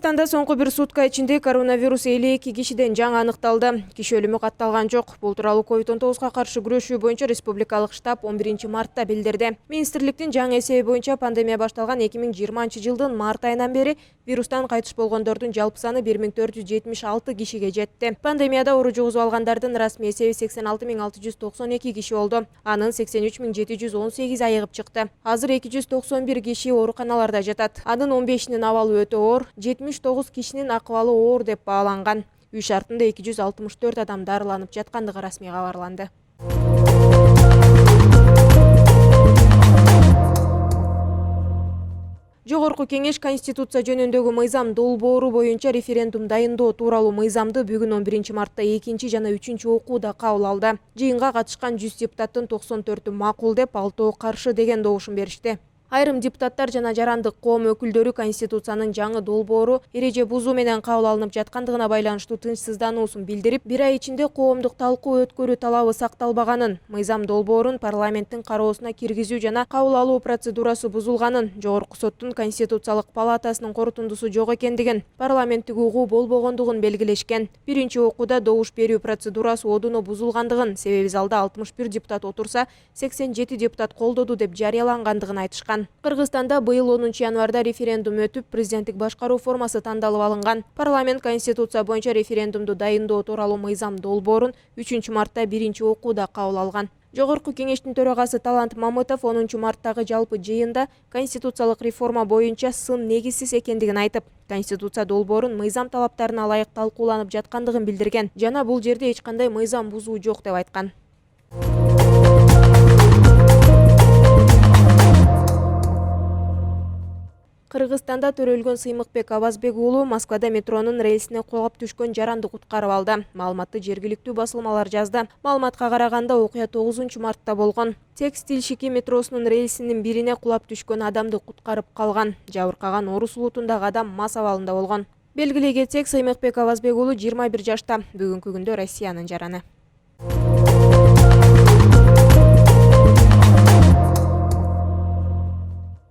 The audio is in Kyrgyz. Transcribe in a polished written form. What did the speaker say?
Кыргызстанда соңку бир сутка ичинде коронавирус 52 кишиден жаңы аныкталды. Киши өлүмү катталган жок. Бул тууралуу COVID-19 каршы күрөшүү боюнча республикалык штаб 11 мартта билдирди. Министрликтин жаңы эсеби боюнча пандемия башталган 2020 жылдын март айынан бери вирустан кайтыш болгондордун жалпы саны 1476 кишиге жетти. Пандемияда оору жугузуп алгандардын расмий эсеби 86692 киши болду. Анын 83718 айыгып чыкты. Азыр 291 киши ооруканаларда жатат. Анын 15-нин абалы өтө оор, 79 кишинин акыбалы оор деп бааланган. Үй шартында 264 адам дарыланып жаткандыгы расмий кабарланды. Жогорку кеңеш Конституция жөнүндөгү мыйзам долбоору боюнча референдум дайындоо тууралуу мыйзамды бүгүн 11 мартта 2 жана 3 окууда кабыл алды. Жыйынга катышкан 100 депутаттын 94-ü макул деп, 6-ы каршы деген добушун беришти. Айрым депутаттар жана жарандык коом өкүлдөрү Конституциянын жаңы долбоору эреже бузуу менен кабыл алынып жаткандыгына байланыштуу тынчсыздануусун билдирип, бир ай ичинде коомдук талкуу өткөрүү талабы сакталбаганын, мыйзам долбоорун парламенттин кароосуна киргизүү жана кабыл алуу процедурасы бузулганын, Жогорку соттун Конституциялык палатасынын корутундусу жок экендигин, парламенттик угуу болбогондугун белгилешкен. Биринчи окууда добуш берүү процедурасы одуну бузулгандыгын, себеби залда 61 депутат отурса, 87 депутат колдоду деп жарыялангандыгын айтышкан. Кыргызстанда быйыл 10 январда референдум өтүп, президенттик башкаруу формасы тандалып алынган. Парламент Конституция боюнча референдумду дайындоо тууралуу мыйзам долбоорун 3 мартта биринчи окууда кабыл алган. Жогорку кеңештин төрагасы Талант Мамытов 10 марттагы жалпы жыйында конституциялык реформа боюнча сын негизсиз экендигин айтып, Конституция долбоорун мыйзам талаптарына ылайык талкууланып жаткандыгын билдирген жана бул жерде эч кандай мыйзам бузуу жок деп айткан. Кыргызстанда төрөлгөн Сыймыкбек Абазбек уулу Москвада метронун рельсине кулап түшкөн жаранды куткарып алды. Маалыматты жергиликтүү басылмалар жазды. Маалыматка караганда окуя 9 мартта болгон. Текстилшики метросунун рельсинин бирине кулап түшкөн адамды куткарып калган. Жабыркаган Орус улутундагы адам мас абалында болгон. Белгилей кетсек, Сыймыкбек Абазбек уулу 21 жашта. Бүгүнкү күндө Россиянын жараны.